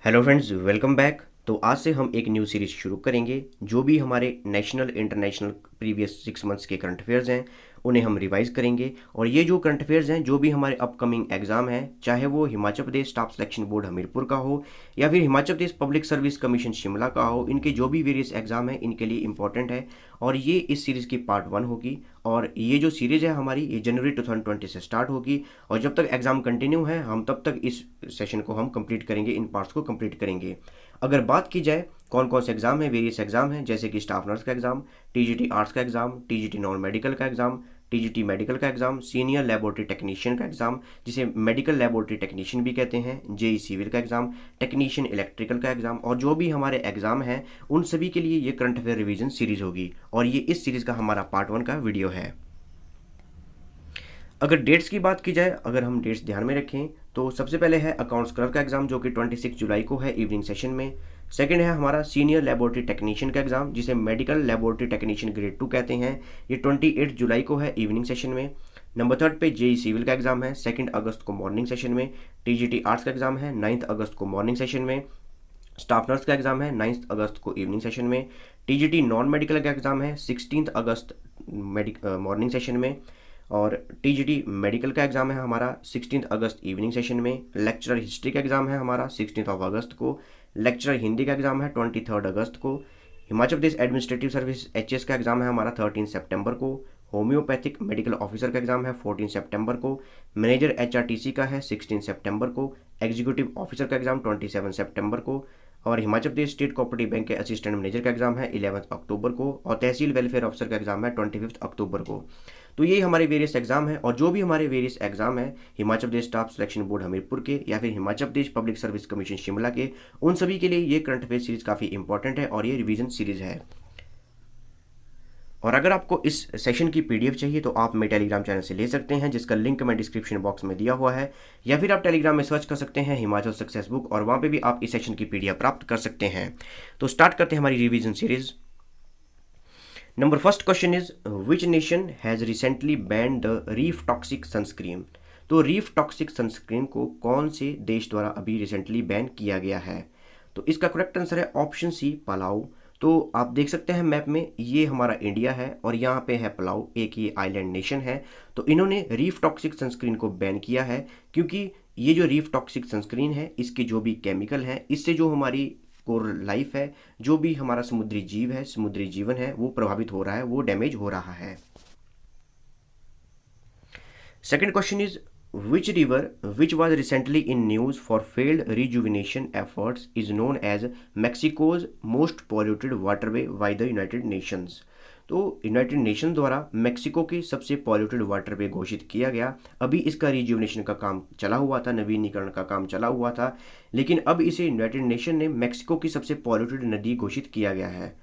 Hello friends, welcome back. तो आज से हम एक न्यू सीरीज शुरू करेंगे। जो भी हमारे नेशनल इंटरनेशनल प्रीवियस 6 मंथ्स के करंट अफेयर्स हैं उन्हें हम रिवाइज करेंगे। और ये जो करंट अफेयर्स हैं, जो भी हमारे अपकमिंग एग्जाम हैं, चाहे वो Himachal Pradesh staff selection board Hamirpur का हो या फिर Himachal Pradesh public service commission Shimla का हो, इनके जो भी वेरियस एग्जाम हैं इनके लिए इंपॉर्टेंट है। और ये इस सीरीज़ की पार्ट 1 होगी। और ये जो सीरीज़ है हमारी, ये जनवरी 2020 से स्टार्ट होगी और जब तक एग्ज़ाम कंटिन्यू है हम तब तक इस सेशन को हम कंप्लीट करेंगे, इन पार्ट्स को कंप्लीट करेंगे। अगर बात की जाए कौन कौन से एग्ज़ाम हैं, वेरियस एग्ज़ाम हैं, जैसे कि स्टाफ नर्स का एग्ज़ाम, टीजीटी आर्ट्स का एग्ज़ाम, टीजीटी नॉन मेडिकल का एग्ज़ाम, टीजीटी मेडिकल का एग्ज़ाम, सीनियर लेबोरेटरी टेक्नीशियन का एग्ज़ाम जिसे मेडिकल लेबोरेटरी टेक्नीशियन भी कहते हैं, जेई सिविल का एग्ज़ाम, टेक्नीशियन इलेक्ट्रिकल का एग्ज़ाम, और जो भी हमारे एग्ज़ाम हैं उन सभी के लिए ये करंट अफेयर रिवीजन सीरीज़ होगी। और ये इस सीरीज़ का हमारा पार्ट 1 का वीडियो है। अगर डेट्स की बात की जाए, अगर हम डेट्स ध्यान में रखें तो सबसे पहले है अकाउंट्स क्लर्क का एग्ज़ाम जो कि 26 जुलाई को है इवनिंग सेशन में। सेकंड है हमारा सीनियर लेबोरेटरी टेक्नीशियन का एग्ज़ाम जिसे मेडिकल लेबोरेटरी टेक्नीशियन ग्रेड 2 कहते हैं, ये 28 जुलाई को है इवनिंग सेशन में। नंबर थर्ड पे जेई सिविल का एग्ज़ाम है 2 अगस्त को मॉर्निंग सेशन में। टीजीटी आर्ट्स का एग्ज़ाम है 9 अगस्त को मॉर्निंग सेशन में। स्टाफ नर्स का एग्ज़ाम है 9 अगस्त को इवनिंग सेशन में। टीजीटी नॉन मेडिकल का एग्ज़ाम है 16 अगस्त मॉर्निंग सेशन में। और टीजीटी मेडिकल का एग्ज़ाम है हमारा 16 अगस्त इवनिंग सेशन में। लेक्चरर हिस्ट्री का एग्ज़ाम है हमारा 16 अगस्त को। लेक्चरर हिंदी का एग्ज़ाम है 23 अगस्त को। Himachal Pradesh administrative service HS का एग्ज़ाम है हमारा 13 सितंबर को। होम्योपैथिक मेडिकल ऑफिसर का एग्ज़ाम है 14 सितंबर को। मैनेजर एचआरटीसी का है 16 सितंबर को। एग्जीक्यूटिव ऑफिसर का एग्ज़ाम 27 सितंबर को। और Himachal Pradesh state cooperative bank के असिस्टेंट मैनेजर का एग्ज़ाम है 11 अक्टूबर को। और तहसील वेलफेयर ऑफिसर का एग्ज़ाम है 25 अक्टूबर को। तो ये हमारे वेरियस एग्जाम हैं। और जो भी हमारे वेरियस एग्जाम हैं Himachal Pradesh staff selection board Hamirpur के या फिर Himachal Pradesh public service commission Shimla के, उन सभी के लिए ये करंट अफेयर सीरीज काफ़ी इंपॉर्टेंट है और ये रिवीजन सीरीज है। और अगर आपको इस सेशन की पीडीएफ चाहिए तो आप मेरे टेलीग्राम चैनल से ले सकते हैं, जिसका लिंक मैं डिस्क्रिप्शन बॉक्स में दिया हुआ है, या फिर आप टेलीग्राम में सर्च कर सकते हैं हिमाचल सक्सेस बुक और वहाँ पे भी आप इस सेशन की पीडीएफ प्राप्त कर सकते हैं। तो स्टार्ट करते हैं हमारी revision series. Number first question is which nation has recently banned the reef toxic sunscreen? तो रीफ टॉक्सिक सनस्क्रीन को कौन से देश द्वारा अभी रिसेंटली बैन किया गया है? तो इसका करेक्ट आंसर है ऑप्शन सी, पलाऊ। तो आप देख सकते हैं मैप में, ये हमारा इंडिया है और यहाँ पे है पलाऊ, एक ये आइलैंड नेशन है। तो इन्होंने रीफ टॉक्सिक सनस्क्रीन को बैन किया है क्योंकि ये जो रीफ टॉक्सिक सनस्क्रीन है इसके जो भी केमिकल हैं, इससे जो हमारी कोरल लाइफ है, जो भी हमारा समुद्री जीव है, समुद्री जीवन है, वो प्रभावित हो रहा है, वो डैमेज हो रहा है। Second question is which river which was recently in news for failed rejuvenation efforts is known as Mexico's most polluted waterway by the United Nations? तो यूनाइटेड नेशन द्वारा मेक्सिको के सबसे पॉल्यूटेड वाटरवे घोषित किया गया। अभी इसका रिज्यूवनेशन का काम चला हुआ था, नवीनीकरण का काम चला हुआ था, लेकिन अब इसे यूनाइटेड नेशन ने मेक्सिको की सबसे पॉल्यूटेड नदी घोषित किया गया है।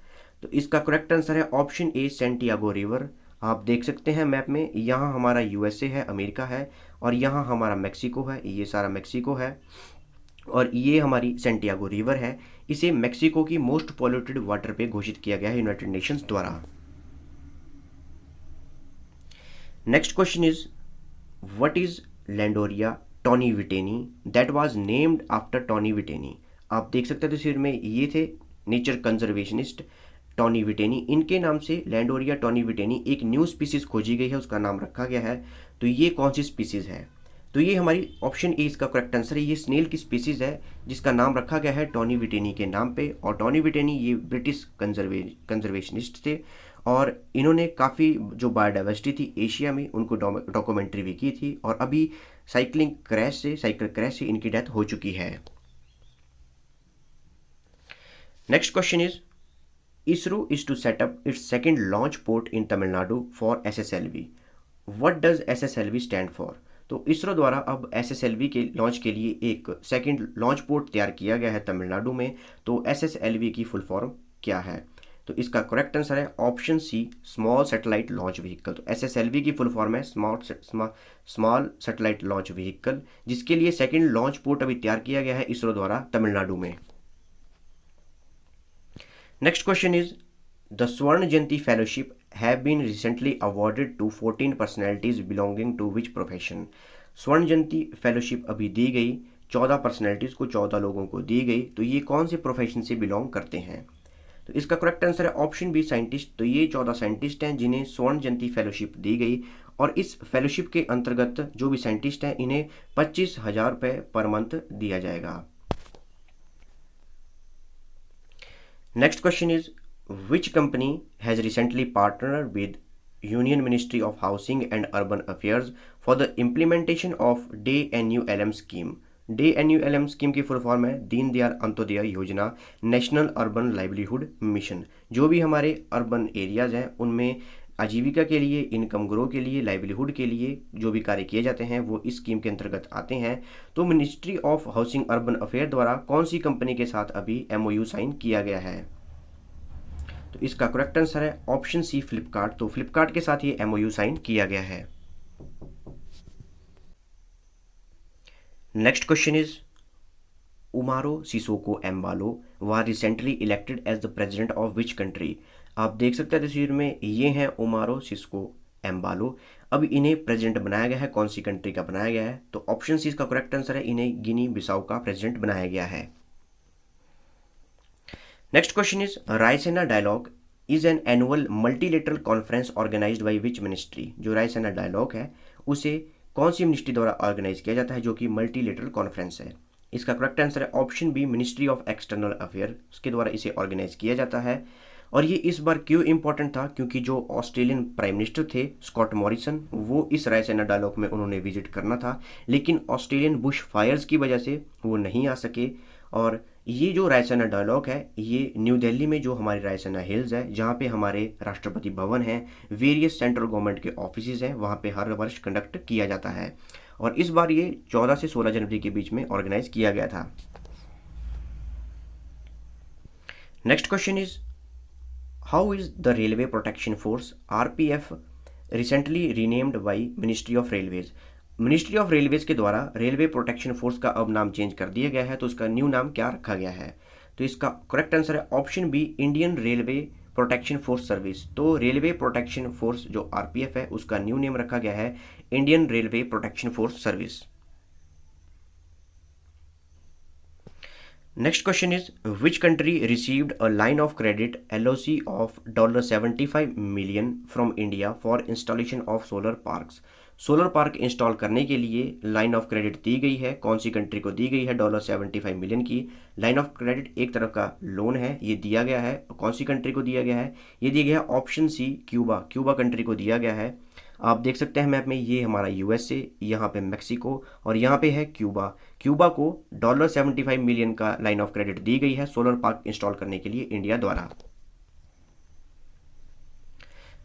तो इसका करेक्ट आंसर है ऑप्शन ए, सेंटियागो रिवर। आप देख सकते हैं मैप में, यहाँ हमारा यूएसए है, अमेरिका है, और यहाँ हमारा मेक्सिको है, ये सारा मेक्सिको है, और ये हमारी सेंटियागो रिवर है। इसे मेक्सिको की मोस्ट पॉल्यूटेड वाटर पे घोषित किया गया है यूनाइटेड नेशंस द्वारा। Next question is what is Landoria Tony Whitney that was named after Tony Whitney? आप देख सकते हैं तस्वीर में, ये थे नेचर कंजर्वेशनिस्ट टॉनी विटेनी। इनके नाम से लैंडोरिया टॉनी विटेनी एक न्यू स्पीसीज खोजी गई है, उसका नाम रखा गया है। तो ये कौन सी स्पीसीज है? तो ये हमारी ऑप्शन ए इसका करेक्ट आंसर है। ये स्नेल की स्पीसीज है जिसका नाम रखा गया है टॉनी विटेनी के नाम पे। और टॉनी विटेनी ये ब्रिटिश कंजर्वेशनिस्ट थे और इन्होंने काफ़ी जो बायोडाइवर्सिटी थी एशिया में उनको डॉक्यूमेंट्री भी की थी। और अभी साइकिल क्रैश से इनकी डेथ हो चुकी है। Next question is ISRO is to set up its second launch port in Tamil Nadu for SSLV. What does SSLV stand for? तो इसरो द्वारा अब SSLV के लॉन्च के लिए एक सेकंड लॉन्च पोर्ट तैयार किया गया है तमिलनाडु में। तो SSLV की फुल फॉर्म क्या है? तो इसका करेक्ट आंसर है option C, small satellite launch vehicle. तो SSLV की फुल फॉर्म है स्मॉल सैटेलाइट लॉन्च व्हीकल, जिसके लिए सेकंड लॉन्च पोर्ट अभी तैयार किया गया है इसरो द्वारा तमिलनाडु में। Next question is the Swarn Jayanti Fellowship have been recently awarded to 14 personalities belonging to which profession? स्वर्ण जयंती फेलोशिप अभी दी गई 14 पर्सनैलिटीज़ को 14 लोगों को दी गई, तो ये कौन से प्रोफेशन से बिलोंग करते हैं? तो इसका करेक्ट आंसर है ऑप्शन बी साइंटिस्ट। तो ये 14 साइंटिस्ट हैं जिन्हें स्वर्ण जयंती फेलोशिप दी गई, और इस फेलोशिप के अंतर्गत जो भी साइंटिस्ट हैं इन्हें 25,000 रुपये पर मंथ दिया जाएगा। Next question is which company has recently partnered with union ministry of housing and urban affairs for the implementation of DNULM scheme. DNULM scheme की फुल फॉर्म है दीनदयाल अंत्योदय योजना, नेशनल अर्बन लाइवलीहुड मिशन। जो भी हमारे urban areas हैं उनमें आजीविका के लिए, इनकम ग्रो के लिए, लाइवलीहुड के लिए जो भी कार्य किए जाते हैं वो इस स्कीम के अंतर्गत आते हैं। तो ministry of housing urban affair द्वारा कौन सी कंपनी के साथ अभी MOU साइन किया गया है? तो इसका करेक्ट आंसर है ऑप्शन सी फ्लिपकार्ट। तो फ्लिपकार्ट के साथ ये MOU साइन किया गया है। Next question is Umaro Sissoco Embalo were recently elected as the president of which country. आप देख सकते हैं तस्वीर में, ये हैं उमारो सिसोको एम्बालो। अब इन्हें प्रेसिडेंट बनाया गया है, कौन सी कंट्री का बनाया गया है? तो ऑप्शन सी इसका करेक्ट आंसर है, इन्हें गिनी बिसाऊ का प्रेसिडेंट बनाया गया है। Next question is Raisina dialogue is an annual multilateral conference organised by which ministry. जो रायसेना डायलॉग है उसे कौन सी मिनिस्ट्री द्वारा ऑर्गेनाइज किया जाता है, जो कि मल्टीलेटरल कॉन्फ्रेंस है? इसका करेक्ट आंसर है option B ministry of external affair, उसके द्वारा इसे ऑर्गेनाइज किया जाता है। और ये इस बार क्यों इंपॉर्टेंट था, क्योंकि जो ऑस्ट्रेलियन प्राइम मिनिस्टर थे स्कॉट मॉरिसन, वो इस रायसेना डायलॉग में उन्होंने विजिट करना था, लेकिन ऑस्ट्रेलियन बुश फायर्स की वजह से वो नहीं आ सके। और ये जो रायसेना डायलॉग है ये न्यू दिल्ली में जो हमारी रायसेना हिल्स है, जहाँ पे हमारे राष्ट्रपति भवन है, वेरियस सेंट्रल गवर्नमेंट के ऑफिसेज हैं, वहाँ पे हर वर्ष कंडक्ट किया जाता है। और इस बार ये 14 से 16 जनवरी के बीच में ऑर्गेनाइज किया गया था। Next question is how is the railway protection force RPF recently renamed by ministry of railways. Ministry of railways के द्वारा रेलवे प्रोटेक्शन फोर्स का अब नाम चेंज कर दिया गया है, तो उसका न्यू नाम क्या रखा गया है? तो इसका करेक्ट आंसर है option B Indian railway protection force service. तो रेलवे प्रोटेक्शन फोर्स जो RPF है उसका न्यू नेम रखा गया है Indian railway protection force service. Next question is which country received a line of credit LOC of $75 million from India for installation of solar parks. Solar park install करने के लिए line of credit दी गई है, कौन सी country को दी गई है? $75 million की लाइन ऑफ क्रेडिट एक तरह का लोन है, ये दिया गया है। कौन सी कंट्री को दिया गया है? ये दिया गया है option C Cuba. Cuba country को दिया गया है। आप देख सकते हैं मैप में, ये हमारा USA, यहाँ पे मैक्सिको और यहाँ पे है क्यूबा। क्यूबा को $75 मिलियन का लाइन ऑफ क्रेडिट दी गई है सोलर पार्क इंस्टॉल करने के लिए इंडिया द्वारा।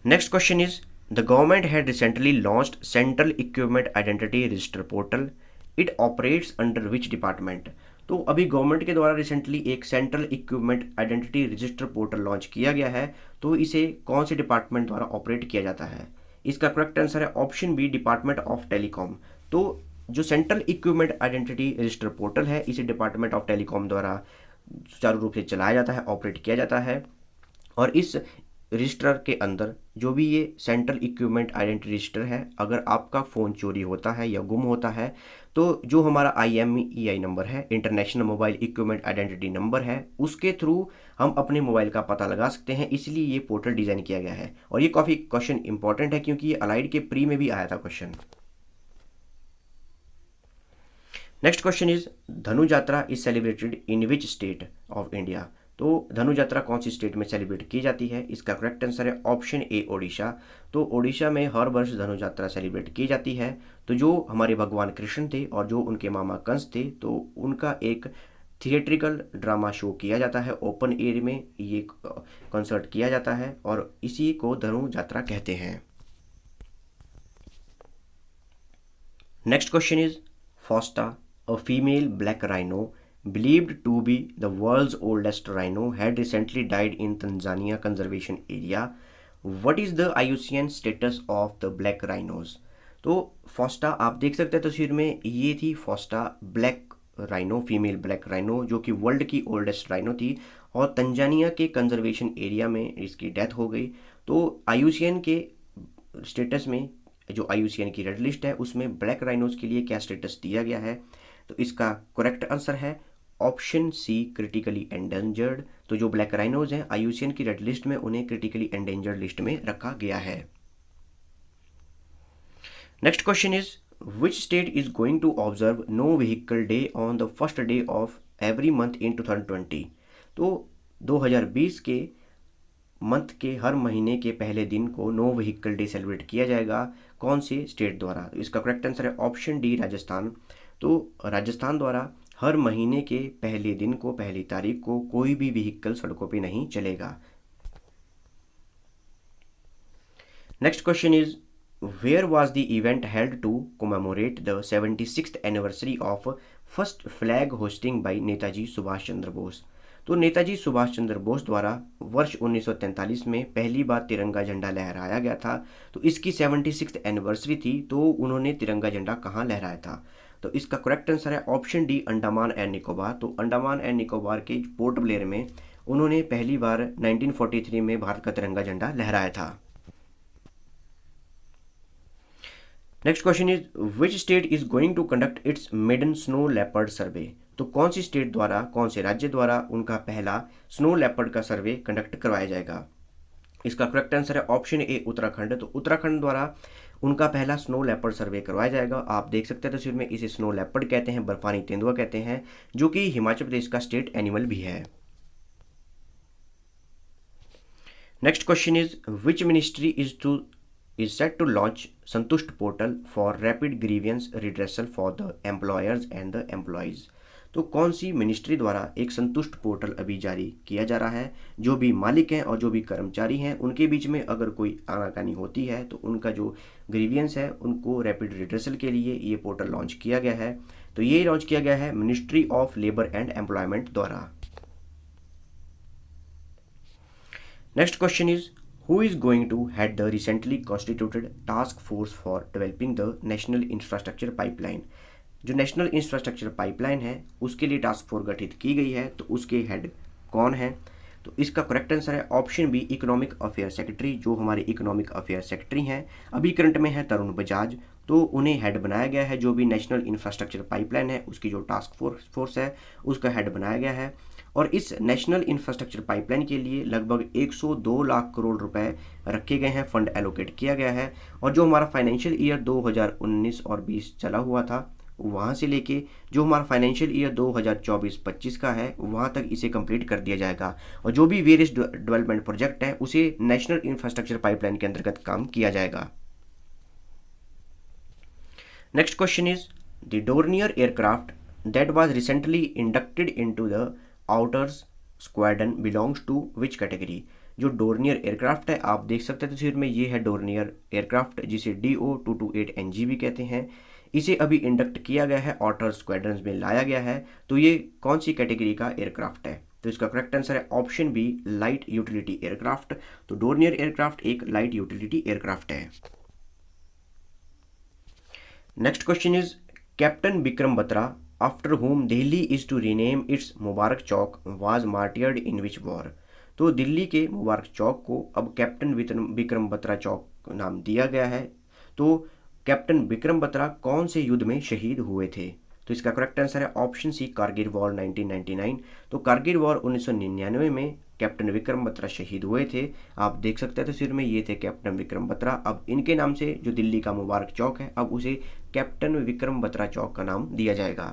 Next question is the government had recently launched central equipment identity register portal, it operates under which department. तो अभी गवर्नमेंट के द्वारा रिसेंटली एक central equipment identity register portal launch किया गया है, तो इसे कौन से डिपार्टमेंट द्वारा ऑपरेट किया जाता है? इसका करेक्ट आंसर है option B department of telecom. तो जो central equipment identity register portal है इसे डिपार्टमेंट ऑफ टेलीकॉम द्वारा सुचारू रूप से चलाया जाता है, ऑपरेट किया जाता है। और इस रजिस्टर के अंदर जो भी ये सेंट्रल इक्विपमेंट आइडेंटिटी रजिस्टर है, अगर आपका फ़ोन चोरी होता है या गुम होता है तो जो हमारा IMEI नंबर है, international mobile equipment identity number है, उसके थ्रू हम अपने मोबाइल का पता लगा सकते हैं। इसलिए ये पोर्टल डिज़ाइन किया गया है। और ये काफ़ी क्वेश्चन इंपॉर्टेंट है क्योंकि ये अलाइड के प्री में भी आया था क्वेश्चन। नेक्स्ट क्वेश्चन इज धनु यात्रा is celebrated in which state of India. तो धनु यात्रा कौन सी स्टेट में सेलिब्रेट की जाती है? इसका करेक्ट आंसर है ऑप्शन ए ओडिशा। तो ओडिशा में हर वर्ष धनु यात्रा सेलिब्रेट की जाती है। तो जो हमारे भगवान कृष्ण थे और जो उनके मामा कंस थे, तो उनका एक थिएट्रिकल ड्रामा शो किया जाता है, ओपन एयर में ये कॉन्सर्ट किया जाता है और इसी को धनु यात्रा कहते हैं। Next question is Fausta, a female black rhino believed to be the world's oldest rhino, had recently died in Tanzania conservation area. What is the IUCN status of the black rhinos? तो फॉस्टा आप देख सकते हैं तस्वीर में, ये थी Fausta black rhino, female black rhino, जो कि वर्ल्ड की ओल्डेस्ट राइनो थी और तंजानिया के कंजर्वेशन एरिया में इसकी डेथ हो गई। तो IUCN के स्टेटस में, जो IUCN की रेड लिस्ट है उसमें ब्लैक राइनोज के लिए क्या स्टेटस दिया गया है? तो इसका करेक्ट आंसर है ऑप्शन सी, क्रिटिकली एंडेंजर्ड। तो जो ब्लैक राइनोज हैं IUCN की रेड लिस्ट में उन्हें क्रिटिकली एंडेंजर्ड लिस्ट में रखा गया है। Next question is which state is going to observe no vehicle day on the first day of every month in 2020। तो 2020 के मंथ के हर महीने के पहले दिन को नो व्हीकल डे सेलिब्रेट किया जाएगा, कौन से स्टेट द्वारा? तो इसका करेक्ट आंसर है ऑप्शन डी, राजस्थान। तो राजस्थान द्वारा हर महीने के पहले दिन को, पहली तारीख को कोई भी व्हीकल सड़कों पे नहीं चलेगा। Next question is where was the event held to commemorate the 76th anniversary of first flag hoisting by Netaji Subhash Chandra Bose. तो नेताजी सुभाष चंद्र बोस द्वारा वर्ष 1943 में पहली बार तिरंगा झंडा लहराया गया था। तो इसकी 76th एनिवर्सरी थी, तो उन्होंने तिरंगा झंडा कहाँ लहराया था? तो इसका करेक्ट आंसर है option D, Andaman and Nicobar. तो अंडमान एंड निकोबार के पोर्ट ब्लेयर में उन्होंने पहली बार 1943 में भारत का तिरंगा झंडा लहराया था। Next question is which state is going to conduct its maiden snow leopard survey. तो कौन सी स्टेट द्वारा, कौन से राज्य द्वारा उनका पहला स्नो लेपर्ड का सर्वे कंडक्ट करवाया जाएगा? इसका करेक्ट आंसर है ऑप्शन ए, उत्तराखंड। तो उत्तराखंड द्वारा उनका पहला स्नो लेपर्ड सर्वे करवाया जाएगा। आप देख सकते हैं तस्वीर में, इसे स्नो लेपर्ड कहते हैं, बर्फानी तेंदुआ कहते हैं, जो कि हिमाचल प्रदेश का स्टेट एनिमल भी है। Next question is which ministry is set to launch संतुष्ट portal for rapid grievance redressal for the employers and the employees. तो कौन सी मिनिस्ट्री द्वारा एक संतुष्ट पोर्टल अभी जारी किया जा रहा है? जो भी मालिक हैं और जो भी कर्मचारी हैं उनके बीच में अगर कोई आनाकानी होती है तो उनका जो ग्रीवियंस है उनको रैपिड रिड्रेसल के लिए ये पोर्टल लॉन्च किया गया है। तो ये लॉन्च किया गया है ministry of labour and employment द्वारा। Next question is who is going to head the recently constituted task force for developing the national infrastructure pipeline। जो नेशनल इंफ्रास्ट्रक्चर पाइपलाइन है उसके लिए टास्क फोर्स गठित की गई है, तो उसके हेड कौन है? तो इसका करेक्ट आंसर है option B, economic affair secretary. जो हमारे इकोनॉमिक अफेयर सेक्रेटरी हैं अभी करंट में है तरुण बजाज, तो उन्हें हेड बनाया गया है। जो भी नेशनल इंफ्रास्ट्रक्चर पाइपलाइन है उसकी जो टास्क फोर्स है उसका हेड बनाया गया है। और इस नेशनल इंफ्रास्ट्रक्चर पाइपलाइन के लिए लगभग 102 लाख करोड़ रुपए रखे गए हैं, फंड एलोकेट किया गया है। और जो हमारा फाइनेंशियल ईयर 2019 और 20 चला हुआ था वहाँ से लेके जो हमारा फाइनेंशियल ईयर 2024-25 का है वहाँ तक इसे कंप्लीट कर दिया जाएगा। और जो भी वेरियस डेवलपमेंट प्रोजेक्ट है उसे नेशनल इंफ्रास्ट्रक्चर पाइपलाइन के अंतर्गत काम किया जाएगा। Next question is the Dornier aircraft that was recently inducted into the outers squadron belongs to which category. जो डोर्नियर एयरक्राफ्ट है आप देख सकते हैं तस्वीर में, ये है डोर्नियर एयरक्राफ्ट जिसे DO-228NG भी कहते हैं। इसे अभी इंडक्ट किया गया है, आउटर स्क्वाड्रन में लाया गया है। तो ये कौन सी कैटेगरी का एयरक्राफ्ट है? तो इसका करेक्ट आंसर है option B, light utility aircraft. तो डोर्नियर एयरक्राफ्ट एक लाइट यूटिलिटी एयरक्राफ्ट है। Next question is captain Vikram Batra after whom Delhi is to rename its Mubarak Chowk was martyred in which war. तो दिल्ली के मुबारक चौक को अब कैप्टन विक्रम बत्रा चौक नाम दिया गया है। तो कैप्टन विक्रम बत्रा कौन से युद्ध में शहीद हुए थे? तो इसका करेक्ट आंसर है ऑप्शन सी, कारगिल वॉर 1999। तो कारगिल वॉर 1999 में कैप्टन विक्रम बत्रा शहीद हुए थे। आप देख सकते हैं तस्वीर में, ये थे कैप्टन विक्रम बत्रा। अब इनके नाम से जो दिल्ली का मुबारक चौक है अब उसे कैप्टन विक्रम बत्रा चौक का नाम दिया जाएगा।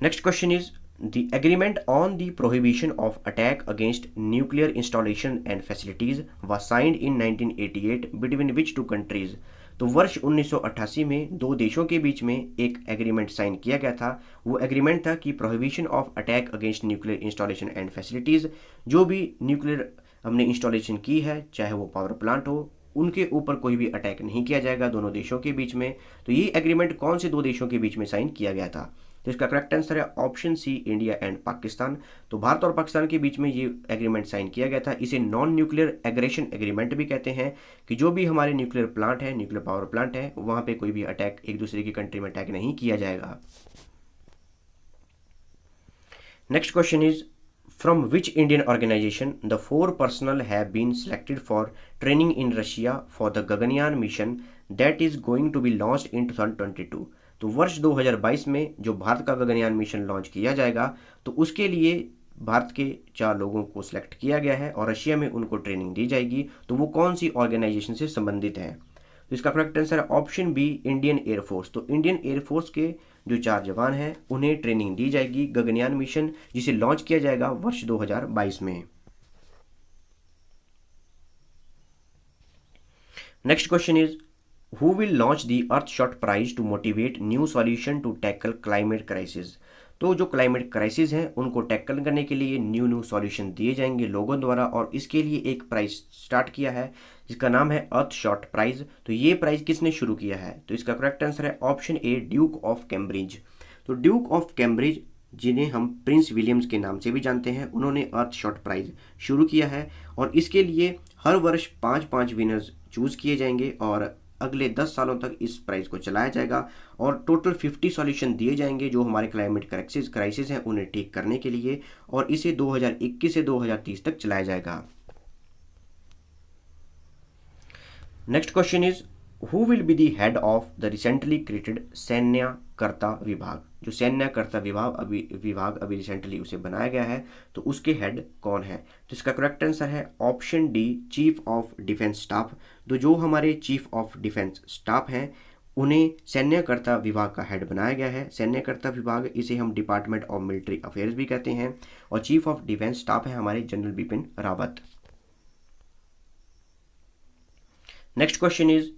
Next question is the agreement on the prohibition of attack against nuclear installation and facilities was signed in 1988 between which two countries. तो वर्ष 1988 में दो देशों के बीच में एक एग्रीमेंट साइन किया गया था। वो एग्रीमेंट था कि prohibition of attack against nuclear installation and facilities, जो भी न्यूक्लियर हमने इंस्टॉलेशन की है चाहे वो पावर प्लांट हो, उनके ऊपर कोई भी अटैक नहीं किया जाएगा दोनों देशों के बीच में। तो ये एग्रीमेंट कौन से दो देशों के बीच में साइन किया गया था? तो इसका करेक्ट आंसर है option C, India and Pakistan. तो भारत और पाकिस्तान के बीच में ये एग्रीमेंट साइन किया गया था। इसे नॉन न्यूक्लियर एग्रेशन एग्रीमेंट भी कहते हैं कि जो भी हमारे न्यूक्लियर प्लांट है, न्यूक्लियर पावर प्लांट है, वहाँ पे कोई भी अटैक, एक दूसरे की कंट्री में अटैक नहीं किया जाएगा। Next question is from which Indian organisation the 4 personnel have been selected for training in Russia for the Gaganyaan mission that is going to be launched in 2022। तो वर्ष 2022 में जो भारत का गगनयान मिशन लॉन्च किया जाएगा, तो उसके लिए भारत के 4 लोगों को सिलेक्ट किया गया है और रशिया में उनको ट्रेनिंग दी जाएगी। तो वो कौन सी ऑर्गेनाइजेशन से संबंधित हैं? तो इसका करेक्ट आंसर है ऑप्शन बी, इंडियन एयरफोर्स। तो इंडियन एयरफोर्स के जो 4 जवान हैं उन्हें ट्रेनिंग दी जाएगी गगनयान मिशन, जिसे लॉन्च किया जाएगा वर्ष 2022 में। Next question is who will launch the Earthshot prize to motivate new solution to tackle climate crisis. तो जो क्लाइमेट क्राइसिस हैं उनको टैकल करने के लिए न्यू सॉल्यूशन दिए जाएंगे लोगों द्वारा, और इसके लिए एक प्राइज स्टार्ट किया है जिसका नाम है अर्थशॉट प्राइज। तो ये प्राइज किसने शुरू किया है? तो इसका करेक्ट आंसर है option A, Duke of Cambridge. तो ड्यूक ऑफ कैम्ब्रिज, जिन्हें हम प्रिंस विलियम्स के नाम से भी जानते हैं, उन्होंने अर्थशॉट प्राइज शुरू किया है और इसके लिए हर वर्ष 5-5 विनर्स चूज किए जाएंगे और अगले 10 सालों तक इस प्राइज को चलाया जाएगा और टोटल 50 सॉल्यूशन दिए जाएंगे जो हमारे क्लाइमेट क्राइसिस हैं उन्हें ठीक करने के लिए, और इसे 2021 से 2030 तक चलाया जाएगा। Next question is who will be the head of the recently created सैन्यकर्ता विभाग। जो सैन्यकर्ता विभाग अभी रिसेंटली उसे बनाया गया है, तो उसके हेड कौन है? तो इसका करेक्ट आंसर है option D, chief of defence staff. तो जो हमारे चीफ ऑफ डिफेंस स्टाफ हैं उन्हें सैन्यकर्ता विभाग का हेड बनाया गया है। सैन्यकर्ता विभाग, इसे हम डिपार्टमेंट ऑफ मिलिट्री अफेयर्स भी कहते हैं, और चीफ ऑफ डिफेंस स्टाफ है हमारे general Bipin Rawat. Next question is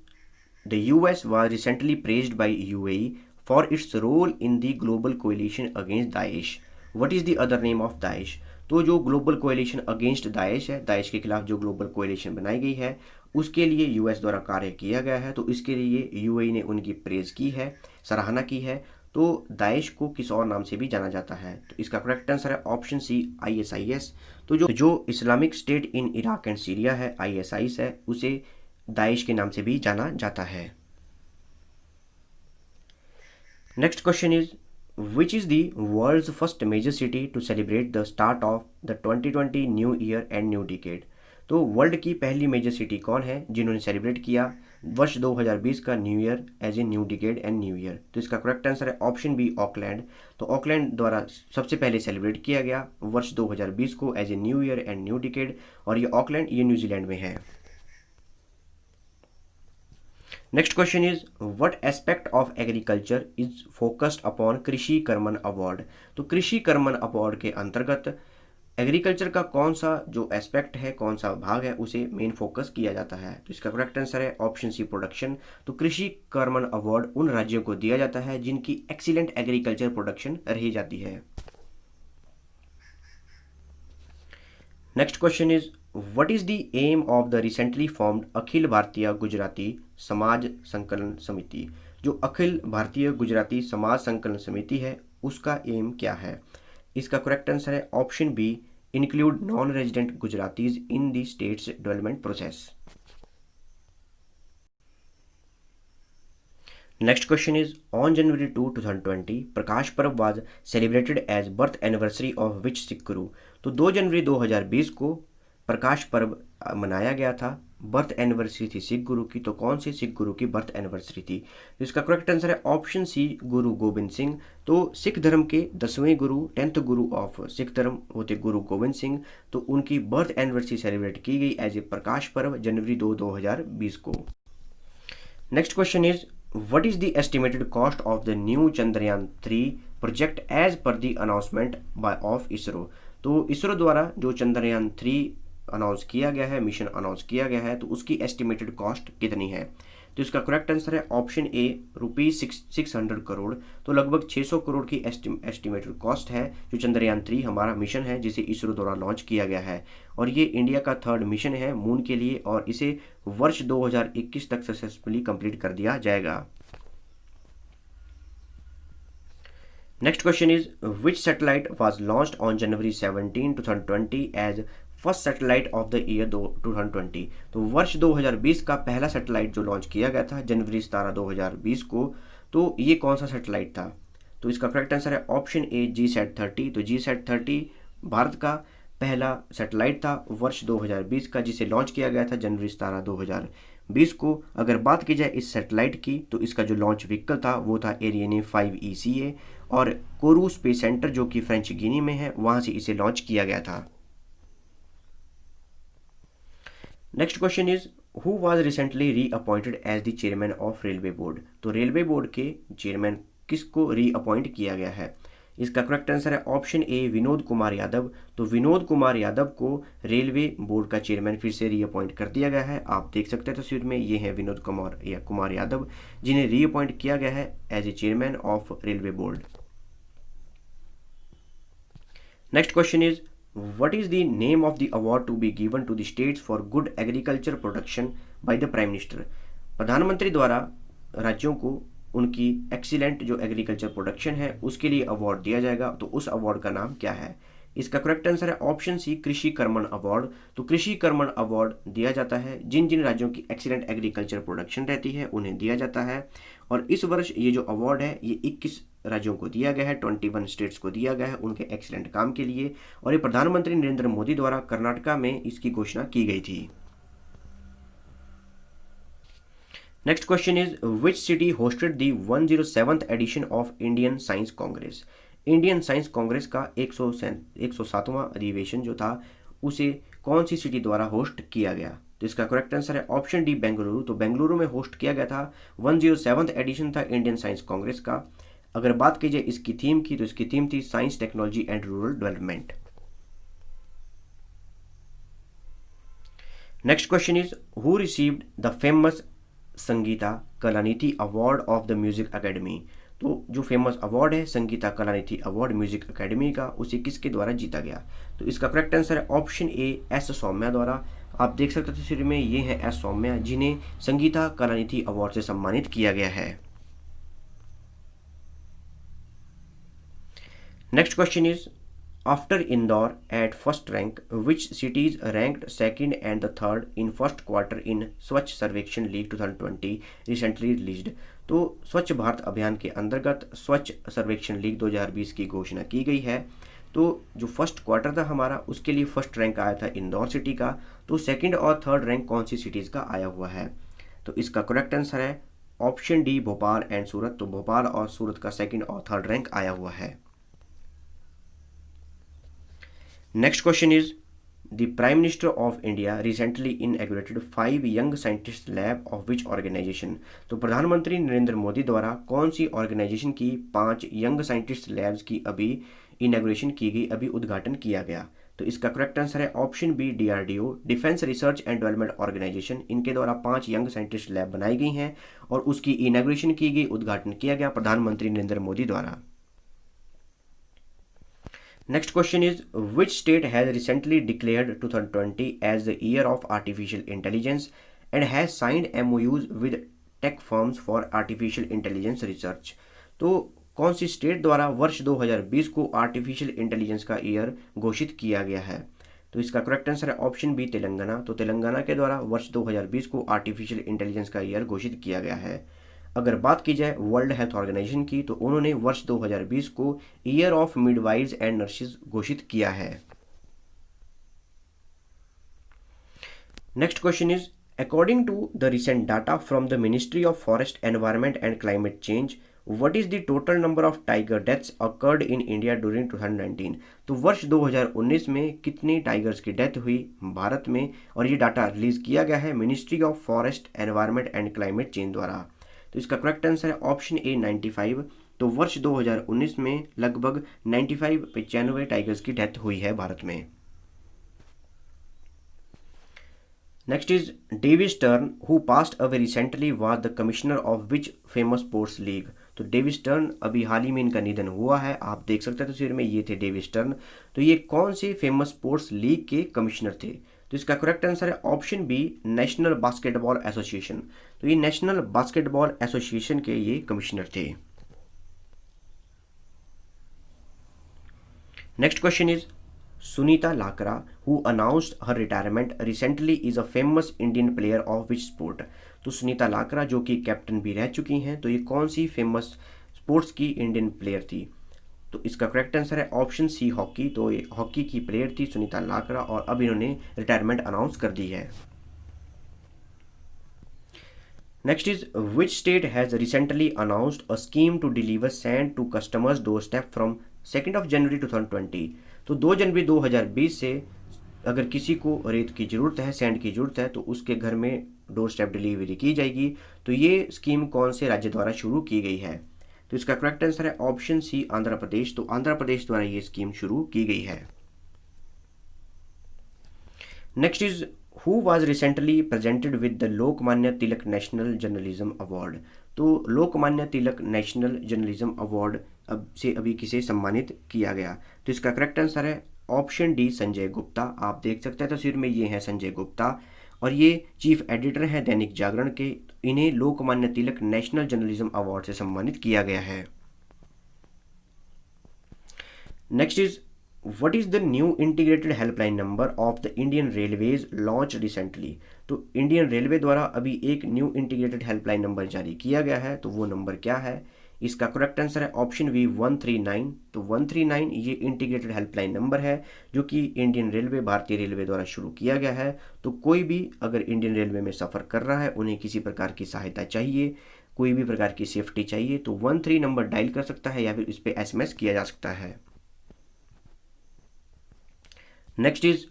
The US was recently praised by UAE for its role in the global coalition against Daesh. What is the other name of Daesh? तो जो global coalition against Daesh है, Daesh के खिलाफ जो global coalition बनाई गई है, उसके लिए यूएस द्वारा कार्य किया गया है। तो इसके लिए यूएई ने उनकी प्रेज की है, सराहना की है। तो दाइश को किस और नाम से भी जाना जाता है? तो इसका करेक्ट आंसर है ऑप्शन सी, ISIS। तो जो Islamic state in Iraq and Syria है, ISIS है, उसे दाइश के नाम से भी जाना जाता है। Next question is which is the world's first major city to celebrate the start of the 2020 new year and new decade. तो वर्ल्ड की पहली मेजर सिटी कौन है जिन्होंने सेलिब्रेट किया वर्ष 2020 का new year as a new decade and new year? तो इसका करेक्ट आंसर है ऑप्शन बी, ऑकलैंड। तो ऑकलैंड द्वारा सबसे पहले सेलिब्रेट किया गया वर्ष 2020 को as a new year and new decade, और ये ऑकलैंड ये न्यूजीलैंड में है। Next question is what aspect of agriculture is focused upon Krishi Karman award. तो कृषि कर्मन अवार्ड के अंतर्गत एग्रीकल्चर का कौन सा जो एस्पेक्ट है, कौन सा भाग है, उसे मेन फोकस किया जाता है? तो इसका करेक्ट आंसर है ऑप्शन सी, प्रोडक्शन। तो कृषि कर्मन अवार्ड उन राज्यों को दिया जाता है जिनकी एक्सीलेंट एग्रीकल्चर प्रोडक्शन रही जाती है। Next question is what is the aim of the recently formed Akhil Bharatiya Gujarati समाज संकलन समिति। जो अखिल भारतीय गुजराती समाज संकलन समिति है उसका एम क्या है? इसका करेक्ट आंसर है option B, include non resident Gujaratis in the state's development process. Next question is on January 2, 2020 Prakash Parv was celebrated as birth anniversary of which Sikh guru. तो 2 जनवरी 2020 को प्रकाश पर्व मनाया गया था, बर्थ एनिवर्सरी थी सिख गुरु की। तो कौन से सिख गुरु की बर्थ एनिवर्सरी थी? तो इसका करेक्ट आंसर है ऑप्शन सी, गुरु गोबिंद सिंह। तो सिख धर्म के 10वें गुरु, 10th गुरु ऑफ सिख धर्म होते गुरु गोबिंद सिंह। तो उनकी बर्थ एनिवर्सरी सेलिब्रेट की गई as a Prakash Parv January 2, 2020 को। Next question is what is the estimated cost of the new Chandrayaan 3 project as per the announcement by of ISRO। तो इसरो द्वारा जो चंद्रयान 3 अनाउंस किया गया है, मिशन अनाउंस किया गया है, तो उसकी एस्टिमेटेड कॉस्ट कितनी है? तो इसका करेक्ट आंसर है ऑप्शन ए, ₹600 करोड़। तो लगभग 600 करोड़ की एस्टिमेटेड कॉस्ट है जो चंद्रयान 3 हमारा मिशन है जिसे इसरो द्वारा लॉन्च किया गया है, और ये इंडिया का 3rd मिशन है मून के लिए, और इसे वर्ष 2021 तक सक्सेसफुली कंप्लीट कर दिया जाएगा। Next question is which satellite was launched on January 17, 2020 as first satellite of the year 2020। तो वर्ष 2020 का पहला सैटेलाइट जो लॉन्च किया गया था January 17, 2020 को, तो ये कौन सा सैटेलाइट था? तो इसका करेक्ट आंसर है ऑप्शन ए, GSAT-30। तो GSAT-30 भारत का पहला सैटेलाइट था वर्ष 2020 का, जिसे लॉन्च किया गया था January 17, 2020 को। अगर बात की जाए इस सैटेलाइट की तो इसका जो लॉन्च व्हीकल था वो था एरियने 5 ECA और कोरू स्पेस सेंटर जो कि फ्रेंच गिनी में है वहाँ से इसे लॉन्च किया गया था। Next question is who was recently reappointed as the chairman of railway board. तो रेलवे बोर्ड के चेयरमैन किसको रीअपॉइंट किया गया है? इसका करेक्ट आंसर है ऑप्शन ए विनोद कुमार यादव। तो विनोद कुमार यादव को रेलवे बोर्ड का चेयरमैन फिर से रीअपॉइंट कर दिया गया है। आप देख सकते हैं तस्वीर में, ये है विनोद कुमार यादव जिन्हें रीअपॉइंट किया गया है as a chairman of railway board. Next question is what is the name of the award to be given to the states for good agriculture production by the prime minister। प्रधानमंत्री द्वारा राज्यों को उनकी excellent जो agriculture production है उसके लिए award दिया जाएगा। तो उस अवार्ड का नाम क्या है? इसका करेक्ट आंसर है ऑप्शन सी कृषि कर्मण अवार्ड। तो कृषि कर्मण अवार्ड दिया जाता है जिन जिन राज्यों की एक्सीलेंट एग्रीकल्चर प्रोडक्शन रहती है उन्हें दिया जाता है। और इस वर्ष ये जो अवार्ड है ये 21 राज्यों को दिया गया है, 21 स्टेट्स को दिया गया है उनके एक्सीलेंट काम के लिए। और ये प्रधानमंत्री नरेंद्र मोदी द्वारा कर्नाटका में इसकी घोषणा की गई थी। Next question is which city hosted the 107th edition of Indian science congress. Indian science congress का 107वां अधिवेशन जो था उसे कौन सी सिटी द्वारा होस्ट किया गया? तो इसका करेक्ट आंसर है ऑप्शन डी बेंगलुरु। तो बेंगलुरु में होस्ट किया गया था। 107th एडिशन था इंडियन साइंस कांग्रेस का। अगर बात की जाए इसकी थीम की तो इसकी थीम थी science technology and rural development. Next question is who received the famous Sangeeta Kalanidhi award of the music academy. तो जो फेमस अवार्ड है Sangeeta Kalanidhi award music academy का उसे किसके द्वारा जीता गया? तो इसका करेक्ट आंसर है ऑप्शन ए एस सौम्या द्वारा। आप देख सकते हैं तस्वीर में, ये है एस सौम्या जिन्हें संगीता कलानिधि अवार्ड से सम्मानित किया गया है। Next question is after Indore at first rank which cities ranked second and the third in first quarter in स्वच्छ सर्वेक्षण लीग 2020 रिसेंटली रिलीज्ड। तो स्वच्छ भारत अभियान के अंतर्गत स्वच्छ सर्वेक्षण लीग 2020 की घोषणा की गई है। तो जो फर्स्ट क्वार्टर था हमारा उसके लिए फर्स्ट रैंक आया था इंदौर सिटी का। तो सेकंड और थर्ड रैंक कौन सी सिटीज़ का आया हुआ है? तो इसका करेक्ट आंसर है ऑप्शन डी भोपाल एंड सूरत। तो भोपाल और सूरत का सेकंड और थर्ड रैंक आया हुआ है। Next question is the prime minister of India recently inaugurated 5 young scientist lab of which organisation. तो प्रधानमंत्री नरेंद्र मोदी द्वारा कौन सी ऑर्गेनाइजेशन की 5 यंग साइंटिस्ट लैब्स की अभी इनएगुरेशन की गई, अभी उद्घाटन किया गया? तो इसका करेक्ट आंसर है option B DRDO defence research and development organisation. इनके द्वारा 5 यंग साइंटिस्ट लैब बनाई गई हैं और उसकी इनएगुरेशन की गई, उद्घाटन किया गया प्रधानमंत्री नरेंद्र मोदी द्वारा। Next question is which state has recently declared 2020 as the year of artificial intelligence and has signed MOUs with tech firms for artificial intelligence research। तो कौन सी स्टेट द्वारा वर्ष 2020 को आर्टिफिशियल इंटेलिजेंस का ईयर घोषित किया गया है? तो इसका करेक्ट आंसर है ऑप्शन बी तेलंगाना। तो तेलंगाना के द्वारा वर्ष 2020 को आर्टिफिशियल इंटेलिजेंस का ईयर घोषित किया गया है। अगर बात की जाए वर्ल्ड हेल्थ ऑर्गेनाइजेशन की तो उन्होंने वर्ष 2020 को year of midwives and nurses घोषित किया है। Next question is according to the recent data from the ministry of forest environment and climate change what is the total number of tiger deaths occurred in India during 2019। तो वर्ष 2019 में कितनी tigers की death हुई भारत में, और ये data release किया गया है ministry of forest environment and climate change द्वारा। तो इसका करेक्ट आंसर है ऑप्शन ए 95। तो वर्ष 2019 में लगभग 95 टाइगर्स की डेथ हुई है भारत में। Next is Davis turn who passed away recently was the commissioner of which famous sports league. तो डेविस टर्न अभी हाल ही में इनका निधन हुआ है। आप देख सकते हैं तस्वीर में, ये थे डेविस टर्न। तो ये कौन से फेमस स्पोर्ट्स लीग के कमिश्नर थे? तो इसका करेक्ट आंसर है option B national basketball association. तो ये नेशनल बास्केटबॉल एसोसिएशन के ये कमिश्नर थे। Next question is Sunita Lakra who announced her retirement recently is a famous Indian player of which sport. तो सुनीता लाकरा जो कि कैप्टन भी रह चुकी हैं, तो ये कौन सी फेमस स्पोर्ट्स की इंडियन प्लेयर थी? तो इसका करेक्ट आंसर है ऑप्शन सी हॉकी। तो ये हॉकी की प्लेयर थी सुनीता लाकरा और अब इन्होंने रिटायरमेंट अनाउंस कर दी है। Next is which state has recently announced a scheme to deliver sand to customers door step from 2 January 2020। तो 2 जनवरी 2020 से अगर किसी को रेत की ज़रूरत है, सैंड की ज़रूरत है, तो उसके घर में डोर स्टेप डिलीवरी की जाएगी। तो ये स्कीम कौन से राज्य द्वारा शुरू की गई है? तो इसका करेक्ट आंसर है ऑप्शन सी, आंध्र प्रदेश। तो आंध्र प्रदेश द्वारा ये स्कीम शुरू की गई है। Next is who was recently presented with the Lokmanya Tilak national journalism award. तो Lokmanya Tilak national journalism award से अभी किसे सम्मानित किया गया? तो इसका करेक्ट आंसर है ऑप्शन डी, संजय गुप्ता। आप देख सकते हैं तस्वीर में, ये हैं संजय गुप्ता और ये चीफ एडिटर हैं दैनिक जागरण के। इन्हें Lokmanya Tilak national journalism award से सम्मानित किया गया है। Next is what is the new integrated helpline number of the Indian railways launch recently. तो इंडियन रेलवे द्वारा अभी एक न्यू इंटीग्रेटेड हेल्पलाइन नंबर जारी किया गया है। तो वो नंबर क्या है? इसका करेक्ट आंसर है ऑप्शन बी, 139। तो 139 ये इंटीग्रेटेड हेल्पलाइन नंबर है जो कि इंडियन रेलवे, भारतीय रेलवे द्वारा शुरू किया गया है। तो कोई भी अगर इंडियन रेलवे में सफ़र कर रहा है, उन्हें किसी प्रकार की सहायता चाहिए, कोई भी प्रकार की सेफ्टी चाहिए, तो 13 नंबर डायल कर सकता है या फिर इस पर SMS किया जा सकता है। Next is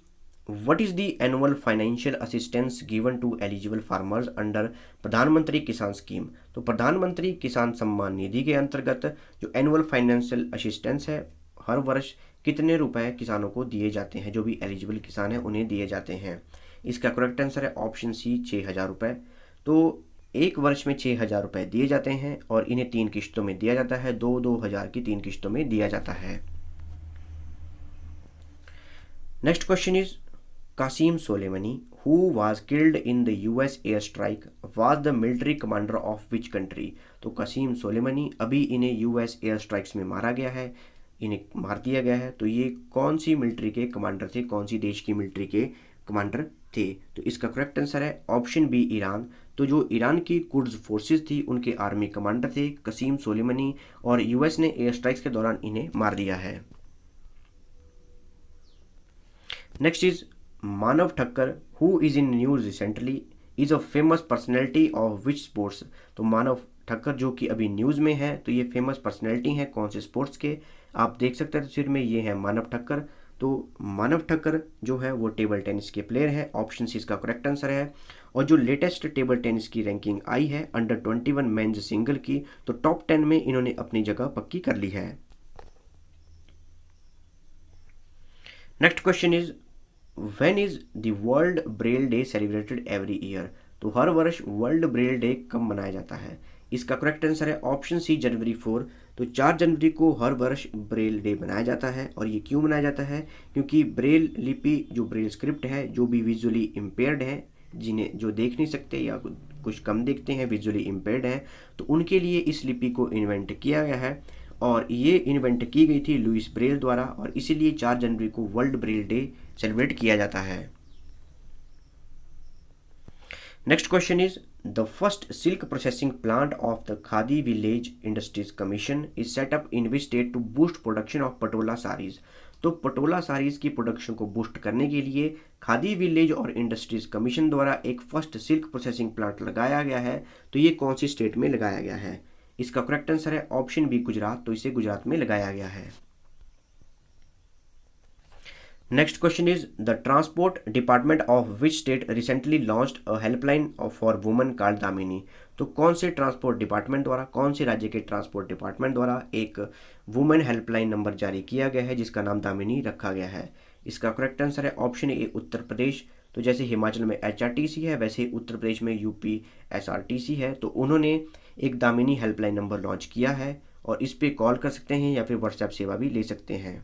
what is the annual financial assistance given to eligible farmers under प्रधानमंत्री किसान स्कीम। तो प्रधानमंत्री किसान सम्मान निधि के अंतर्गत जो एनुअल फाइनेंशियल असिस्टेंस है, हर वर्ष कितने रुपए किसानों को दिए जाते हैं? जो भी एलिजिबल किसान हैं उन्हें दिए जाते हैं। इसका करेक्ट आंसर है ऑप्शन सी, 6,000 रुपये। तो एक वर्ष में 6,000 रुपये दिए जाते हैं और इन्हें 3 किश्तों में दिया जाता है। 2-2 हज़ार की 3 किश्तों में दिया जाता है। Next question is Qasim Soleimani, who was killed in the US airstrike, was the military commander of which country? तो कसीम सोलेमनी, अभी इन्हें US एयर स्ट्राइक्स में मारा गया है, इन्हें मार दिया गया है। तो ये कौन सी मिलिट्री के कमांडर थे, कौन सी देश की मिलिट्री के कमांडर थे? तो इसका करेक्ट आंसर है ऑप्शन बी, ईरान। तो जो ईरान की कुर्द फोर्सेस थी उनके आर्मी कमांडर थे कसीम सोलेमनी और US ने एयर स्ट्राइक्स के दौरान इन्हें मार दिया है। Next is Manav Thakkar, who is in news recently, is a famous personality of which sports. तो मानव ठक्कर जो कि अभी न्यूज़ में है, तो ये फेमस पर्सनैलिटी हैं कौन से स्पोर्ट्स के? आप देख सकते हैं तस्वीर में, ये है मानव ठक्कर। तो मानव ठक्कर जो है वो टेबल टेनिस के प्लेयर है। ऑप्शन सी इसका करेक्ट आंसर है। और जो लेटेस्ट टेबल टेनिस की रैंकिंग आई है अंडर 21 मेंस सिंगल की, तो टॉप 10 में इन्होंने अपनी जगह पक्की कर ली है। Next question is When is the world Braille day celebrated every year. तो हर वर्ष वर्ल्ड ब्रेल डे कब मनाया जाता है? इसका करेक्ट आंसर है ऑप्शन सी, जनवरी 4। तो 4 जनवरी को हर वर्ष ब्रेल डे मनाया जाता है। और ये क्यों मनाया जाता है? क्योंकि ब्रेल लिपि, जो ब्रेल स्क्रिप्ट है, जो भी विजुअली इम्पेयर्ड है, जिन्हें जो देख नहीं सकते या कुछ कम देखते हैं, विजुअली इम्पेयर्ड हैं, तो उनके लिए इस लिपि को इन्वेंट किया गया है। और ये इन्वेंट की गई थी लुइस ब्रेल द्वारा, और इसीलिए 4 जनवरी को वर्ल्ड ब्रेल डे सेलिब्रेट किया जाता है। Next question is the first silk processing plant of the Khadi village industries commission is set up in which state to boost production of Patola saris. तो पटोला साड़ीज की प्रोडक्शन को बूस्ट करने के लिए खादी विलेज और इंडस्ट्रीज कमीशन द्वारा एक फर्स्ट सिल्क प्रोसेसिंग प्लांट लगाया गया है। तो ये कौन सी स्टेट में लगाया गया है? इसका करेक्ट आंसर है ऑप्शन बी, गुजरात। तो इसे गुजरात में लगाया गया है। Next question is the transport department of which state recently launched a helpline for women called Damini. तो कौन से ट्रांसपोर्ट डिपार्टमेंट द्वारा, कौन से राज्य के ट्रांसपोर्ट डिपार्टमेंट द्वारा एक वुमेन हेल्पलाइन नंबर जारी किया गया है जिसका नाम दामिनी रखा गया है? इसका करेक्ट आंसर है ऑप्शन ए, उत्तर प्रदेश। तो जैसे हिमाचल में HRTC है, वैसे ही उत्तर प्रदेश में UP SRTC है। तो उन्होंने एक दामिनी हेल्पलाइन नंबर लॉन्च किया है और इस पे कॉल कर सकते हैं या फिर व्हाट्सएप सेवा भी ले सकते हैं।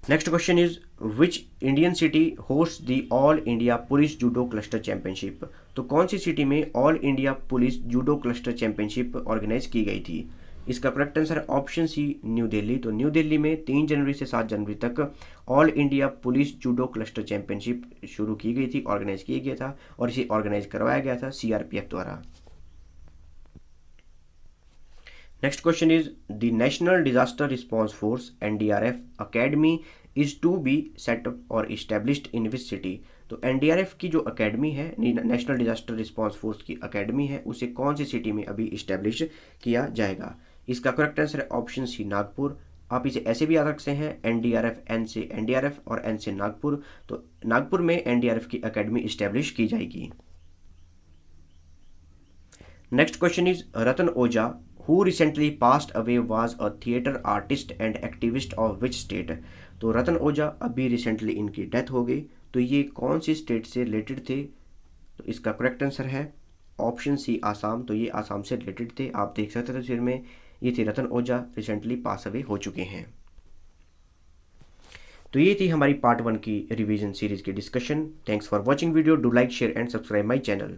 Next question is which Indian city host the all India police judo cluster championship. तो कौन सी सिटी में all India police judo cluster championship organise की गई थी? इसका करेक्ट आंसर है ऑप्शन सी, न्यू दिल्ली। तो न्यू दिल्ली में 3 जनवरी से 7 जनवरी तक all India police judo cluster championship शुरू की गई थी, ऑर्गेनाइज किया गया था और इसे ऑर्गेनाइज करवाया गया था CRPF द्वारा। Next question is the national disaster response force NDRF academy is to be set up और इस्टेब्लिश्ड इन विच सिटी। तो तो एनडीआरएफ की जो अकेडमी है, नेशनल डिजास्टर रिस्पांस फोर्स की अकेडमी है, उसे कौन सी सिटी में अभी इस्टेब्लिश किया जाएगा? इसका करेक्ट आंसर है ऑप्शन सी, नागपुर। आप इसे ऐसे भी याद रख सकते हैं, एनडीआरएफ, एन से एनडीआरएफ और एन से नागपुर। तो नागपुर में एनडीआरएफ की अकेडमी इस्टेब्लिश की जाएगी। Next question is Ratan Ojha who recently passed away was a theater artist and activist of which state? तो रतन ओझा अभी रिसेंटली इनकी डेथ हो गई, तो ये कौन सी स्टेट से रिलेटेड थे? तो इसका करेक्ट आंसर है ऑप्शन सी, आसाम। तो ये आसाम से रिलेटेड थे, आप देख सकते थे तस्वीर में, ये थे रतन ओझा, रिसेंटली पास अवे हो चुके हैं। तो ये थी हमारी पार्ट 1 की रिवीजन सीरीज की discussion. Thanks for watching video, do like share and subscribe my channel.